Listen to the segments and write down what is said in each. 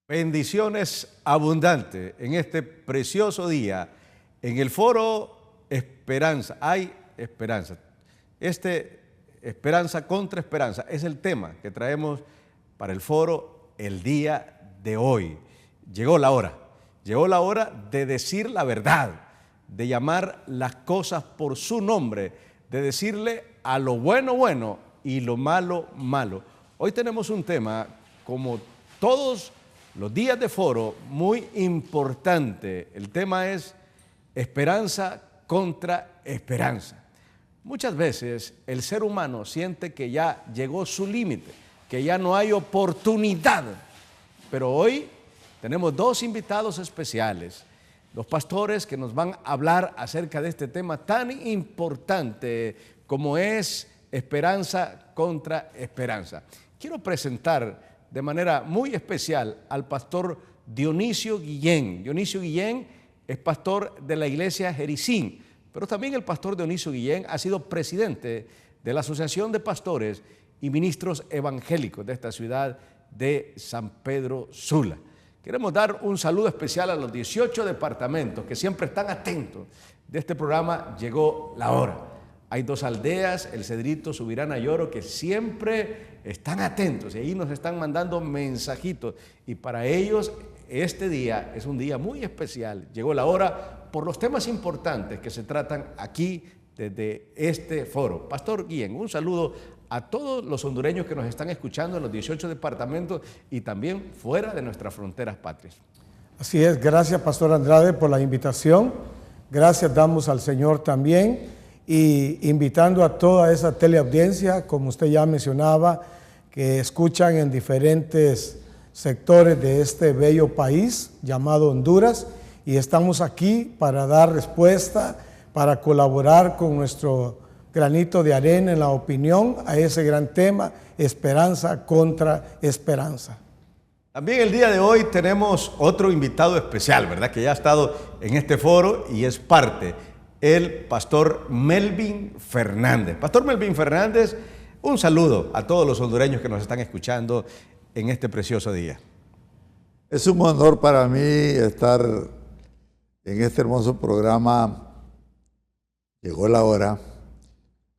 Bendiciones abundantes en este precioso día. En el foro Esperanza, hay esperanza. Esperanza contra esperanza es el tema que traemos para el foro el día de hoy. Llegó la hora de decir la verdad, de llamar las cosas por su nombre, de decirle a lo bueno, bueno y lo malo, malo. Hoy tenemos un tema, como todos los días de foro, muy importante. El tema es esperanza contra esperanza. Muchas veces el ser humano siente que ya llegó su límite, que ya no hay oportunidad. Pero hoy tenemos dos invitados especiales, los pastores que nos van a hablar acerca de este tema tan importante como es esperanza contra esperanza. Quiero presentar de manera muy especial al pastor Dionisio Guillén. Dionisio Guillén es pastor de la iglesia Jericín, pero también el pastor Dionisio Guillén ha sido presidente de la Asociación de Pastores y Ministros Evangélicos de esta ciudad de San Pedro Sula. Queremos dar un saludo especial a los 18 departamentos que siempre están atentos de este programa. Llegó la hora. Hay dos aldeas, El Cedrito, Subirana y Oro, que siempre están atentos y ahí nos están mandando mensajitos. Y para ellos este día es un día muy especial. Llegó la hora por los temas importantes que se tratan aquí desde este foro. Pastor Guillén, un saludo a todos los hondureños que nos están escuchando en los 18 departamentos y también fuera de nuestras fronteras patrias. Así es, gracias Pastor Andrade por la invitación. Gracias damos al Señor también. Y invitando a toda esa teleaudiencia, como usted ya mencionaba, que escuchan en diferentes sectores de este bello país llamado Honduras, y estamos aquí para dar respuesta, para colaborar con nuestro granito de arena en la opinión a ese gran tema, esperanza contra esperanza. También el día de hoy tenemos otro invitado especial, ¿verdad? Que ya ha estado en este foro y es parte, el pastor Melvin Fernández. Pastor Melvin Fernández, un saludo a todos los hondureños que nos están escuchando en este precioso día. Es un honor para mí estar en este hermoso programa. Llegó la hora,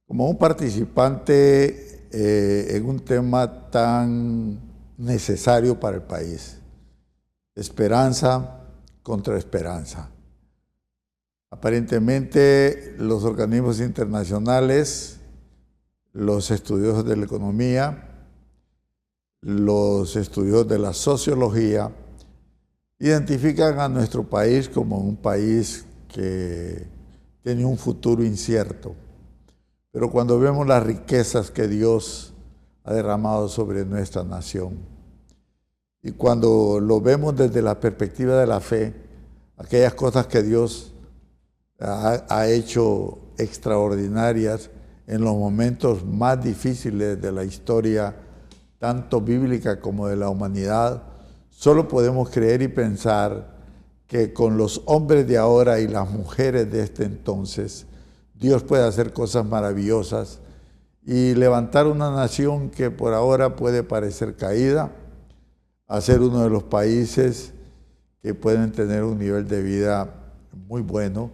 como un participante en un tema tan necesario para el país. Esperanza contra esperanza. Aparentemente los organismos internacionales, los estudiosos de la economía, los estudiosos de la sociología, identifican a nuestro país como un país que tiene un futuro incierto. Pero cuando vemos las riquezas que Dios ha derramado sobre nuestra nación, y cuando lo vemos desde la perspectiva de la fe, aquellas cosas que Dios ha hecho extraordinarias en los momentos más difíciles de la historia, tanto bíblica como de la humanidad, solo podemos creer y pensar que con los hombres de ahora y las mujeres de este entonces, Dios puede hacer cosas maravillosas y levantar una nación que por ahora puede parecer caída, a ser uno de los países que pueden tener un nivel de vida muy bueno,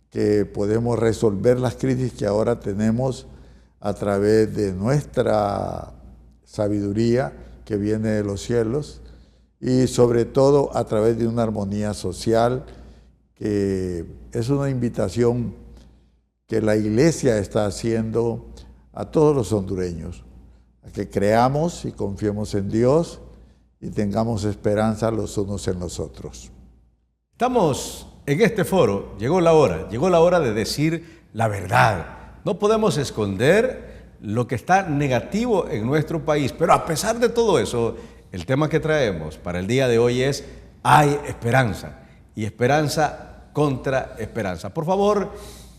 que podemos resolver las crisis que ahora tenemos a través de nuestra sabiduría que viene de los cielos y sobre todo a través de una armonía social, que es una invitación que la Iglesia está haciendo a todos los hondureños, a que creamos y confiemos en Dios y tengamos esperanza los unos en los otros. Estamos en este foro, llegó la hora de decir la verdad. No podemos esconder lo que está negativo en nuestro país, pero a pesar de todo eso, el tema que traemos para el día de hoy es hay esperanza y esperanza contra esperanza. Por favor,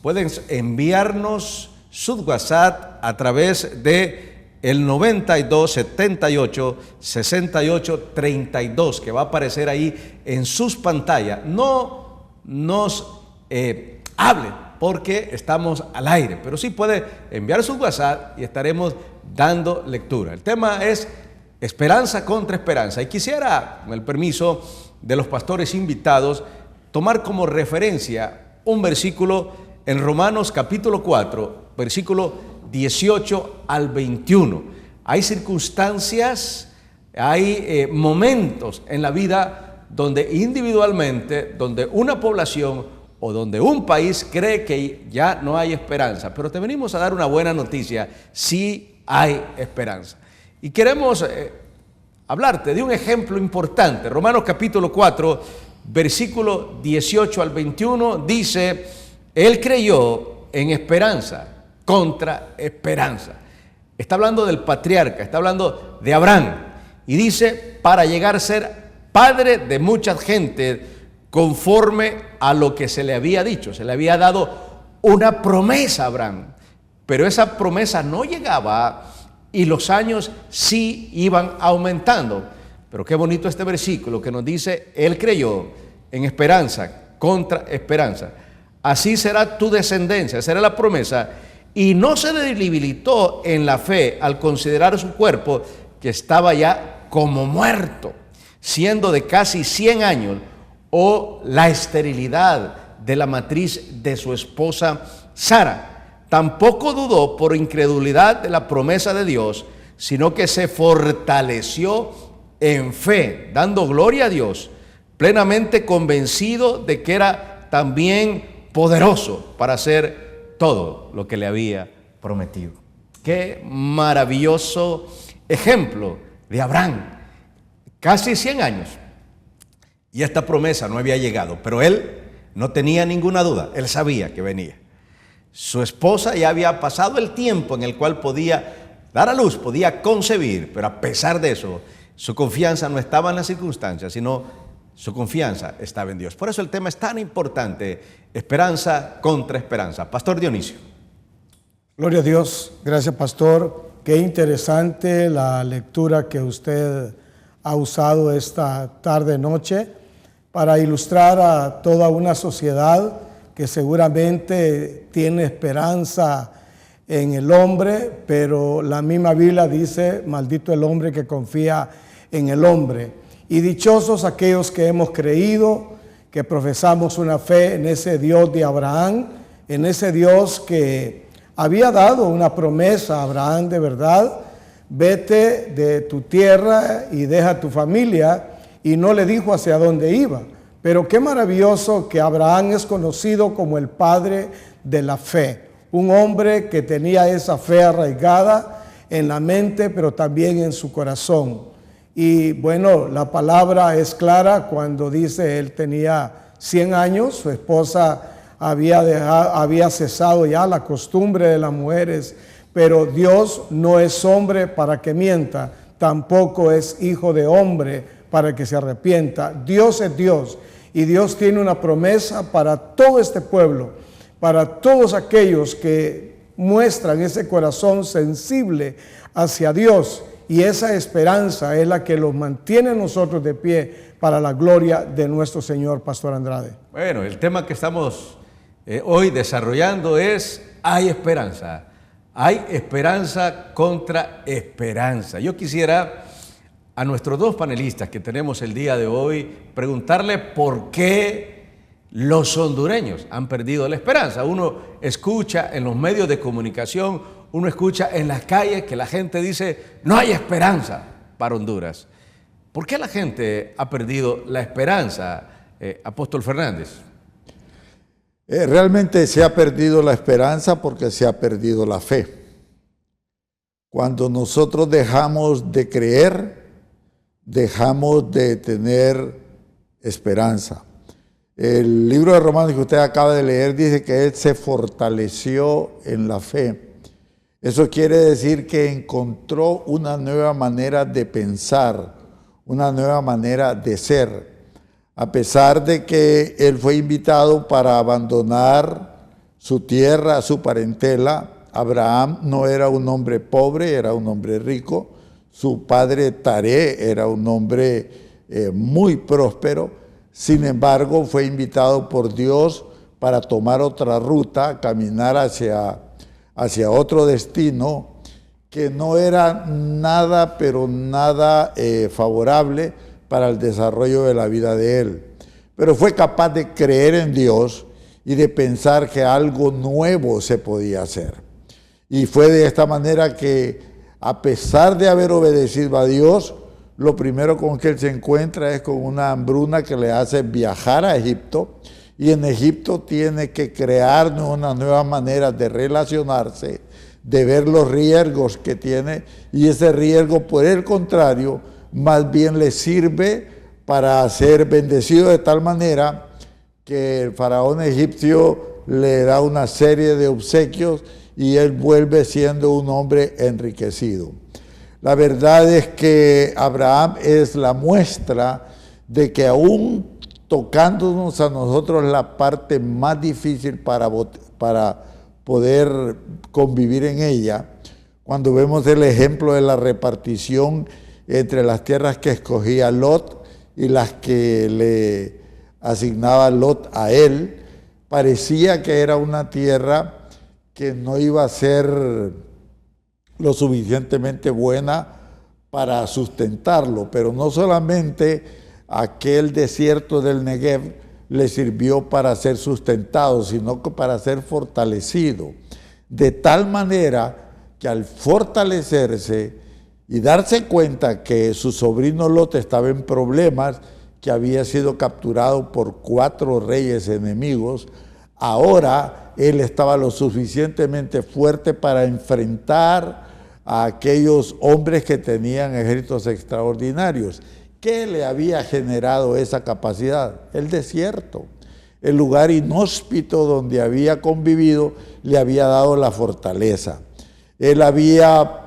pueden enviarnos su WhatsApp a través de el 92 78 68 32 que va a aparecer ahí en sus pantallas. No nos hablen porque estamos al aire, pero sí puede enviar su WhatsApp y estaremos dando lectura. El tema es Esperanza contra esperanza. Y quisiera, con el permiso de los pastores invitados, tomar como referencia un versículo en Romanos capítulo 4, versículo 18 al 21. Hay circunstancias, hay momentos en la vida donde individualmente, donde una población o donde un país cree que ya no hay esperanza. Pero te venimos a dar una buena noticia: sí hay esperanza. Y queremos hablarte de un ejemplo importante. Romanos capítulo 4, versículo 18 al 21 dice: Él creyó en esperanza contra esperanza. Está hablando del patriarca, está hablando de Abraham. Y dice: para llegar a ser padre de mucha gente, conforme a lo que se le había dicho. Se le había dado una promesa a Abraham, pero esa promesa no llegaba y los años sí iban aumentando. Pero qué bonito este versículo que nos dice: Él creyó en esperanza contra esperanza. Así será tu descendencia, será la promesa. Y no se debilitó en la fe al considerar su cuerpo, que estaba ya como muerto, siendo de casi 100 años, o la esterilidad de la matriz de su esposa Sara. Tampoco dudó por incredulidad de la promesa de Dios, sino que se fortaleció en fe, dando gloria a Dios, plenamente convencido de que era también poderoso para hacer todo lo que le había prometido. Qué maravilloso ejemplo de Abraham. Casi 100 años y esta promesa no había llegado, pero él no tenía ninguna duda, él sabía que venía. Su esposa ya había pasado el tiempo en el cual podía dar a luz, podía concebir, pero a pesar de eso, su confianza no estaba en las circunstancias, sino su confianza estaba en Dios. Por eso el tema es tan importante: esperanza contra esperanza. Pastor Dionisio. Gloria a Dios. Gracias, pastor. Qué interesante la lectura que usted ha usado esta tarde-noche para ilustrar a toda una sociedad que seguramente tiene esperanza en el hombre, pero la misma Biblia dice: maldito el hombre que confía en el hombre. Y dichosos aquellos que hemos creído, que profesamos una fe en ese Dios de Abraham, en ese Dios que había dado una promesa a Abraham de verdad: vete de tu tierra y deja tu familia, y no le dijo hacia dónde iba. Pero qué maravilloso que Abraham es conocido como el padre de la fe, un hombre que tenía esa fe arraigada en la mente, pero también en su corazón. Y bueno, la palabra es clara cuando dice él tenía 100 años, su esposa había cesado ya la costumbre de las mujeres, pero Dios no es hombre para que mienta, tampoco es hijo de hombre para que se arrepienta. Dios es Dios, y Dios tiene una promesa para todo este pueblo, para todos aquellos que muestran ese corazón sensible hacia Dios, y esa esperanza es la que los mantiene a nosotros de pie para la gloria de nuestro Señor. Pastor Andrade. Bueno, el tema que estamos hoy desarrollando es: hay esperanza. Hay esperanza contra esperanza. Yo quisiera a nuestros dos panelistas que tenemos el día de hoy preguntarle por qué los hondureños han perdido la esperanza. Uno escucha en los medios de comunicación, uno escucha en las calles que la gente dice: no hay esperanza para Honduras. ¿Por qué la gente ha perdido la esperanza, Apóstol Fernández? Realmente se ha perdido la esperanza porque se ha perdido la fe. Cuando nosotros dejamos de creer, dejamos de tener esperanza. El libro de Romanos que usted acaba de leer dice que él se fortaleció en la fe. Eso quiere decir que encontró una nueva manera de pensar, una nueva manera de ser. A pesar de que él fue invitado para abandonar su tierra, su parentela, Abraham no era un hombre pobre, era un hombre rico. Su padre Taré era un hombre muy próspero. Sin embargo, fue invitado por Dios para tomar otra ruta, caminar hacia otro destino, que no era nada, pero nada favorable para el desarrollo de la vida de él. Pero fue capaz de creer en Dios y de pensar que algo nuevo se podía hacer. Y fue de esta manera que, a pesar de haber obedecido a Dios, lo primero con que él se encuentra es con una hambruna que le hace viajar a Egipto, y en Egipto tiene que crear unas nuevas maneras de relacionarse, de ver los riesgos que tiene, y ese riesgo, por el contrario, más bien le sirve para ser bendecido de tal manera que el faraón egipcio le da una serie de obsequios y él vuelve siendo un hombre enriquecido. La verdad es que Abraham es la muestra de que aún tocándonos a nosotros la parte más difícil para poder convivir en ella, cuando vemos el ejemplo de la repartición entre las tierras que escogía Lot y las que le asignaba Lot a él, parecía que era una tierra que no iba a ser lo suficientemente buena para sustentarlo, pero no solamente aquel desierto del Negev le sirvió para ser sustentado, sino que para ser fortalecido, de tal manera que al fortalecerse y darse cuenta que su sobrino Lot estaba en problemas, que había sido capturado por 4 reyes enemigos, ahora él estaba lo suficientemente fuerte para enfrentar a aquellos hombres que tenían ejércitos extraordinarios. ¿Qué le había generado esa capacidad? El desierto. El lugar inhóspito donde había convivido le había dado la fortaleza. Él había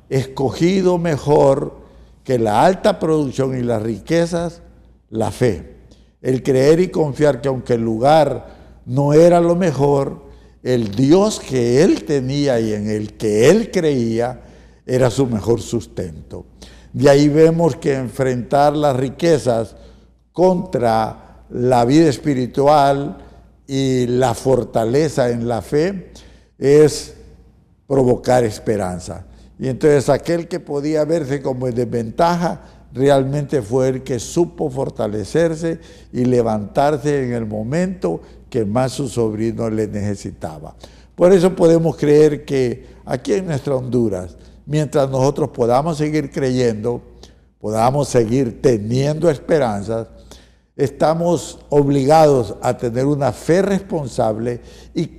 escogido mejor que la alta producción y las riquezas, la fe. El creer y confiar que aunque el lugar no era lo mejor, el Dios que él tenía y en el que él creía era su mejor sustento. De ahí vemos que enfrentar las riquezas contra la vida espiritual y la fortaleza en la fe es provocar esperanza. Y entonces aquel que podía verse como en desventaja, realmente fue el que supo fortalecerse y levantarse en el momento que más su sobrino le necesitaba. Por eso podemos creer que aquí en nuestra Honduras, mientras nosotros podamos seguir creyendo, podamos seguir teniendo esperanzas, estamos obligados a tener una fe responsable y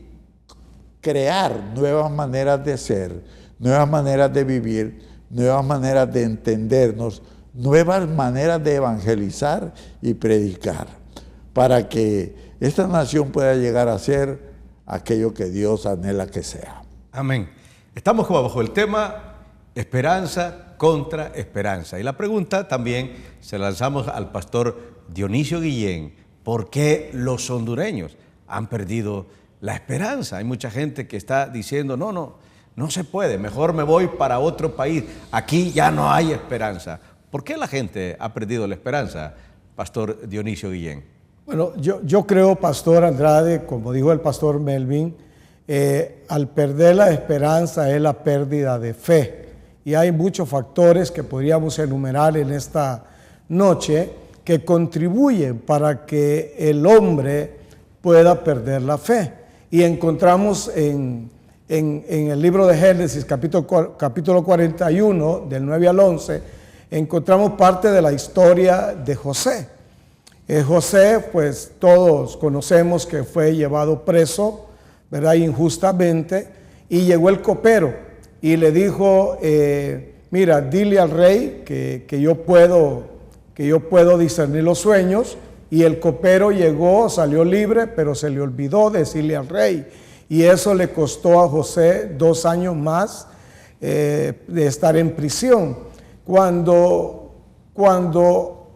crear nuevas maneras de ser, nuevas maneras de vivir, nuevas maneras de entendernos, nuevas maneras de evangelizar y predicar, para que esta nación pueda llegar a ser aquello que Dios anhela que sea. Amén. Estamos como bajo el tema esperanza contra esperanza. Y la pregunta también se la lanzamos al pastor Dionisio Guillén. ¿Por qué los hondureños han perdido la esperanza? Hay mucha gente que está diciendo, no se puede, mejor me voy para otro país, aquí ya no hay esperanza. ¿Por qué la gente ha perdido la esperanza, pastor Dionisio Guillén? Bueno, yo creo, pastor Andrade, como dijo el pastor Melvin, al perder la esperanza es la pérdida de fe. Y hay muchos factores que podríamos enumerar en esta noche que contribuyen para que el hombre pueda perder la fe. Y encontramos en el libro de Génesis, capítulo 41, del 9 al 11, encontramos parte de la historia de José. José, pues todos conocemos que fue llevado preso, ¿verdad?, injustamente, y llegó el copero y le dijo, mira, dile al rey que yo puedo discernir los sueños. Y el copero llegó, salió libre, pero se le olvidó decirle al rey. Y eso le costó a José 2 años más de estar en prisión. Cuando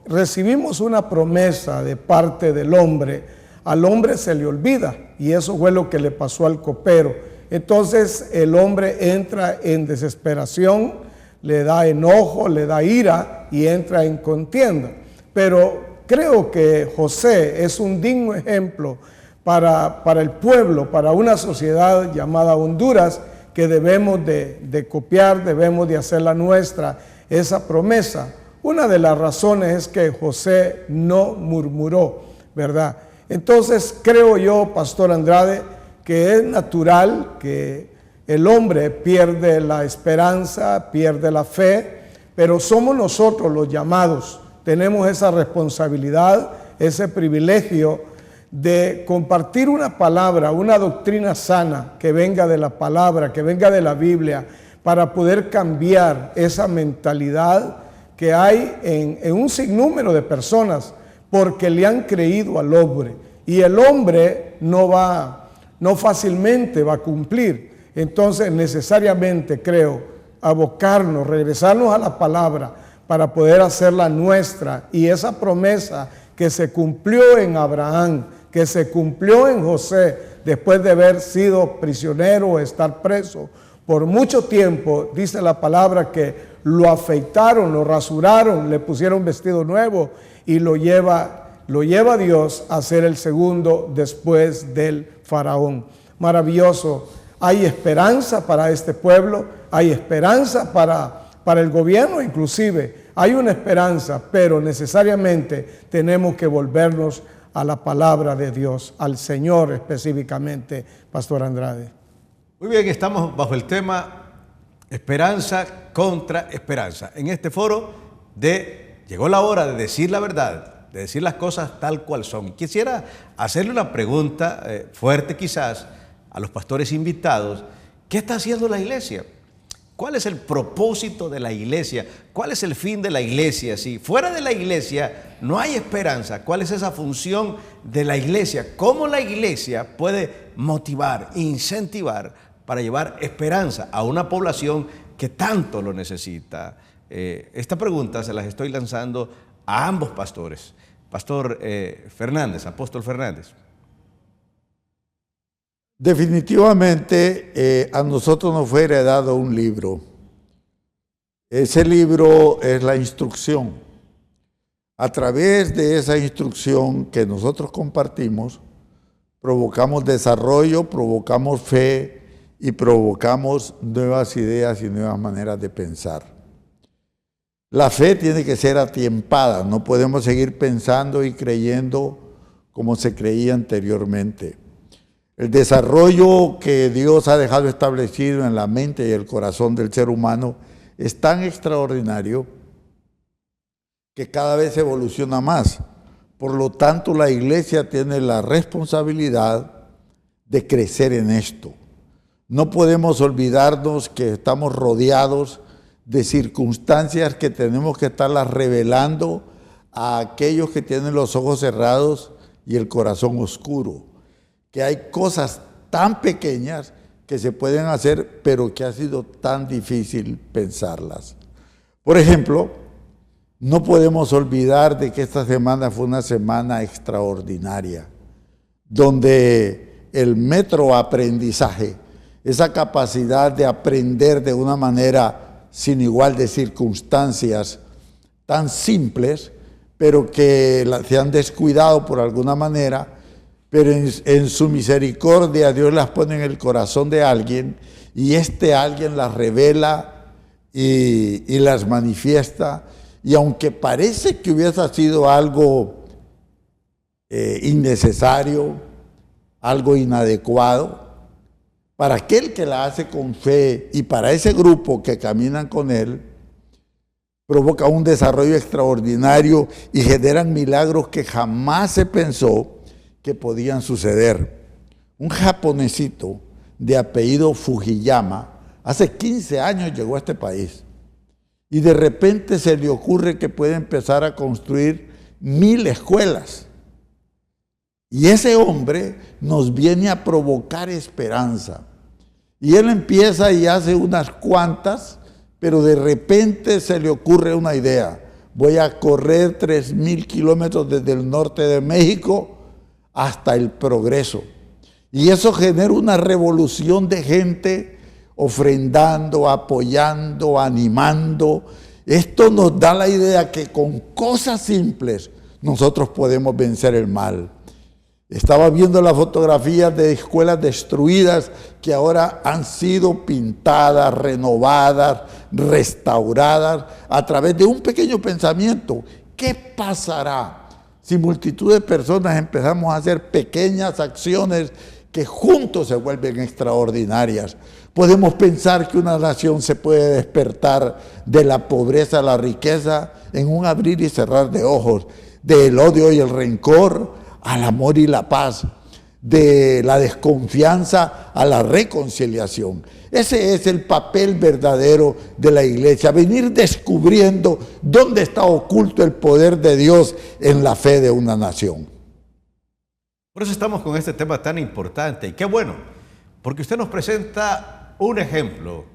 recibimos una promesa de parte del hombre, al hombre se le olvida. Y eso fue lo que le pasó al copero. Entonces el hombre entra en desesperación, le da enojo, le da ira y entra en contienda. Pero creo que José es un digno ejemplo para el pueblo, para una sociedad llamada Honduras, que debemos de copiar, debemos de hacerla nuestra, esa promesa. Una de las razones es que José no murmuró, ¿verdad? Entonces creo yo, Pastor Andrade, que es natural que el hombre pierde la esperanza, pierde la fe, pero somos nosotros los llamados, tenemos esa responsabilidad, ese privilegio de compartir una palabra, una doctrina sana que venga de la palabra, que venga de la Biblia, para poder cambiar esa mentalidad que hay en un sinnúmero de personas, porque le han creído al hombre, y el hombre no fácilmente va a cumplir. Entonces necesariamente creo abocarnos, regresarnos a la palabra para poder hacerla nuestra, y esa promesa que se cumplió en Abraham, que se cumplió en José, después de haber sido prisionero o estar preso por mucho tiempo, dice la palabra que lo afeitaron, lo rasuraron, le pusieron vestido nuevo y lo lleva Dios a ser el segundo después del faraón. Maravilloso. Hay esperanza para este pueblo, hay esperanza para el gobierno inclusive, hay una esperanza, pero necesariamente tenemos que volvernos a la palabra de Dios, al Señor específicamente, Pastor Andrade. Muy bien, estamos bajo el tema esperanza contra esperanza. En este foro llegó la hora de decir la verdad, de decir las cosas tal cual son. Quisiera hacerle una pregunta fuerte quizás a los pastores invitados. ¿Qué está haciendo la iglesia? ¿Cuál es el propósito de la iglesia? ¿Cuál es el fin de la iglesia? Si fuera de la iglesia no hay esperanza, ¿cuál es esa función de la iglesia? ¿Cómo la iglesia puede motivar, incentivar para llevar esperanza a una población que tanto lo necesita? Esta pregunta se las estoy lanzando a ambos pastores. Pastor Fernández, Apóstol Fernández. Definitivamente a nosotros nos fue heredado un libro. Ese libro es la instrucción. A través de esa instrucción que nosotros compartimos, provocamos desarrollo, provocamos fe y provocamos nuevas ideas y nuevas maneras de pensar. La fe tiene que ser atiempada, no podemos seguir pensando y creyendo como se creía anteriormente. El desarrollo que Dios ha dejado establecido en la mente y el corazón del ser humano es tan extraordinario que cada vez evoluciona más. Por lo tanto, la iglesia tiene la responsabilidad de crecer en esto. No podemos olvidarnos que estamos rodeados de circunstancias que tenemos que estarlas revelando a aquellos que tienen los ojos cerrados y el corazón oscuro. Que hay cosas tan pequeñas que se pueden hacer, pero que ha sido tan difícil pensarlas. Por ejemplo, no podemos olvidar de que esta semana fue una semana extraordinaria, donde el metroaprendizaje, esa capacidad de aprender de una manera sin igual de circunstancias tan simples, pero que se han descuidado por alguna manera, pero en su misericordia Dios las pone en el corazón de alguien y este alguien las revela y las manifiesta. Y aunque parece que hubiese sido algo innecesario, algo inadecuado, para aquel que la hace con fe y para ese grupo que caminan con él, provoca un desarrollo extraordinario y generan milagros que jamás se pensó que podían suceder. Un japonesito de apellido Fujiyama, hace 15 años llegó a este país y de repente se le ocurre que puede empezar a construir 1000 escuelas. Y ese hombre nos viene a provocar esperanza. Y él empieza y hace unas cuantas, pero de repente se le ocurre una idea. Voy a correr 3000 kilómetros desde el norte de México hasta el Progreso. Y eso genera una revolución de gente ofrendando, apoyando, animando. Esto nos da la idea que con cosas simples nosotros podemos vencer el mal. Estaba viendo las fotografías de escuelas destruidas que ahora han sido pintadas, renovadas, restauradas a través de un pequeño pensamiento. ¿Qué pasará si multitud de personas empezamos a hacer pequeñas acciones que juntos se vuelven extraordinarias? Podemos pensar que una nación se puede despertar de la pobreza a la riqueza en un abrir y cerrar de ojos, del odio y el rencor al amor y la paz, de la desconfianza a la reconciliación. Ese es el papel verdadero de la iglesia, venir descubriendo dónde está oculto el poder de Dios en la fe de una nación. Por eso estamos con este tema tan importante, y qué bueno, porque usted nos presenta un ejemplo,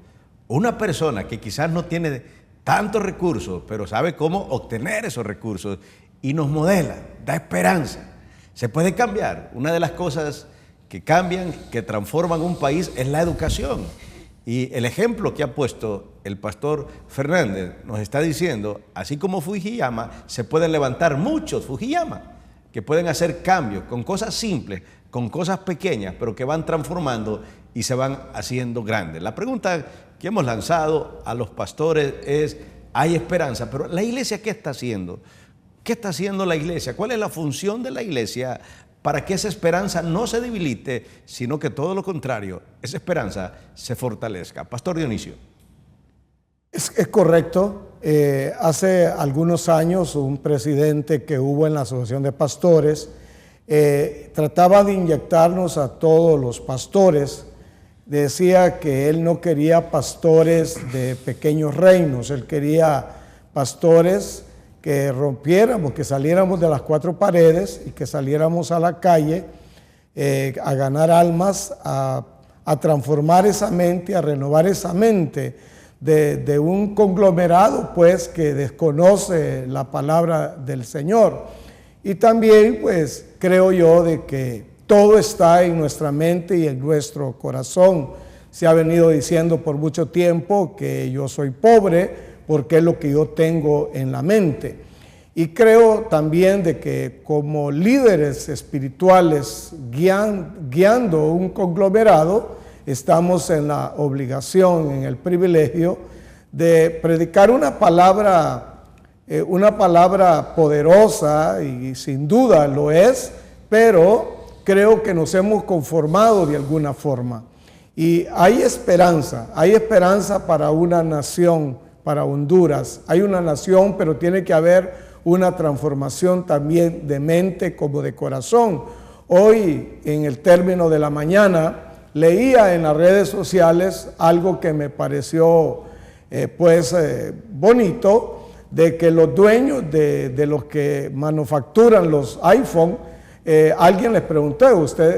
una persona que quizás no tiene tantos recursos, pero sabe cómo obtener esos recursos y nos modela, da esperanza. Se puede cambiar. Una de las cosas que cambian, que transforman un país es la educación. Y el ejemplo que ha puesto el pastor Fernández nos está diciendo, así como Fujiyama, se pueden levantar muchos Fujiyama que pueden hacer cambios con cosas simples, con cosas pequeñas, pero que van transformando y se van haciendo grandes. La pregunta que hemos lanzado a los pastores es, hay esperanza, pero ¿la iglesia qué está haciendo? ¿Qué está haciendo la iglesia? ¿Cuál es la función de la iglesia para que esa esperanza no se debilite, sino que todo lo contrario, esa esperanza se fortalezca? Pastor Dionisio. Es correcto. Hace algunos años un presidente que hubo en la Asociación de Pastores trataba de inyectarnos a todos los pastores. Decía que él no quería pastores de pequeños reinos, él quería pastores que rompiéramos, que saliéramos de las cuatro paredes y que saliéramos a la calle a ganar almas, a transformar esa mente, a renovar esa mente de un conglomerado pues que desconoce la palabra del Señor. Y también pues creo yo de que todo está en nuestra mente y en nuestro corazón. Se ha venido diciendo por mucho tiempo que yo soy pobre porque es lo que yo tengo en la mente. Y creo también de que como líderes espirituales guiando un conglomerado, estamos en la obligación, en el privilegio de predicar una palabra poderosa, y sin duda lo es, pero creo que nos hemos conformado de alguna forma. Y hay esperanza para una nación, para Honduras. Hay una nación, pero tiene que haber una transformación también de mente como de corazón. Hoy, en el término de la mañana, leía en las redes sociales algo que me pareció bonito, de que los dueños de los que manufacturan los iPhone, alguien les preguntó,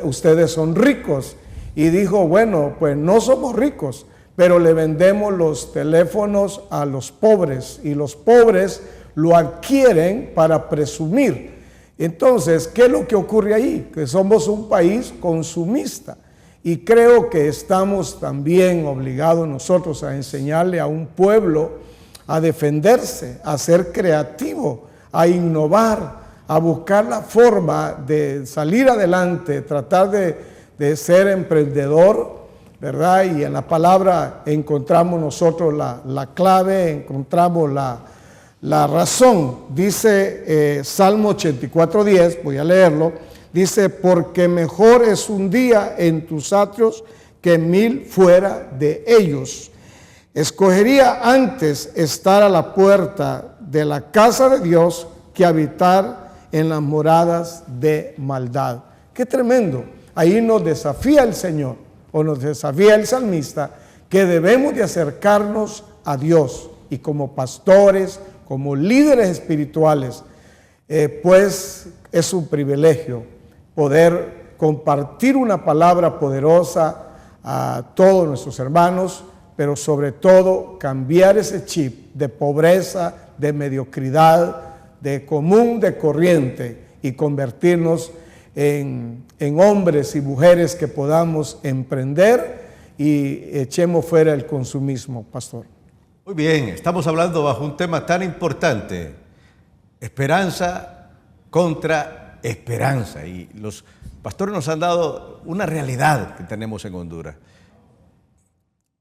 ¿ustedes son ricos? Y dijo, bueno, pues no somos ricos, pero le vendemos los teléfonos a los pobres y los pobres lo adquieren para presumir. Entonces, ¿qué es lo que ocurre ahí? Que somos un país consumista y creo que estamos también obligados nosotros a enseñarle a un pueblo a defenderse, a ser creativo, a innovar, a buscar la forma de salir adelante, tratar de ser emprendedor, ¿verdad? Y en la palabra encontramos nosotros la clave, encontramos la razón. Dice Salmo 84:10, voy a leerlo, dice, porque mejor es un día en tus atrios que 1000 fuera de ellos. Escogería antes estar a la puerta de la casa de Dios que habitar en las moradas de maldad. ¡Qué tremendo! Ahí nos desafía el Señor, o nos desafía el salmista, que debemos de acercarnos a Dios. Y como pastores, como líderes espirituales, pues es un privilegio poder compartir una palabra poderosa a todos nuestros hermanos, pero sobre todo cambiar ese chip de pobreza, de mediocridad, de común, de corriente, y convertirnos en hombres y mujeres que podamos emprender y echemos fuera el consumismo, pastor. Muy bien, estamos hablando bajo un tema tan importante, esperanza contra esperanza. Y los pastores nos han dado una realidad que tenemos en Honduras.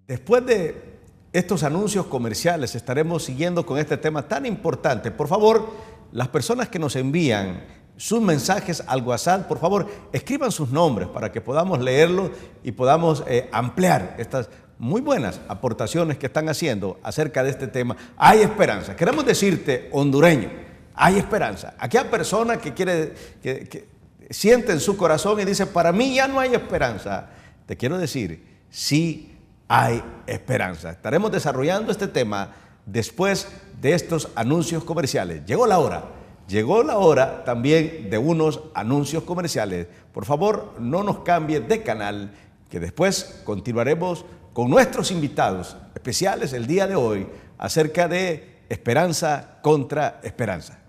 Después de estos anuncios comerciales estaremos siguiendo con este tema tan importante. Por favor, las personas que nos envían sus mensajes al WhatsApp, por favor, escriban sus nombres para que podamos leerlos y podamos ampliar estas muy buenas aportaciones que están haciendo acerca de este tema. Hay esperanza. Queremos decirte, hondureño, hay esperanza. Aquella persona que que siente en su corazón y dice, para mí ya no hay esperanza. Te quiero decir, sí hay esperanza. Estaremos desarrollando este tema después de estos anuncios comerciales. Llegó la hora también de unos anuncios comerciales. Por favor, no nos cambie de canal, que después continuaremos con nuestros invitados especiales el día de hoy acerca de esperanza contra esperanza.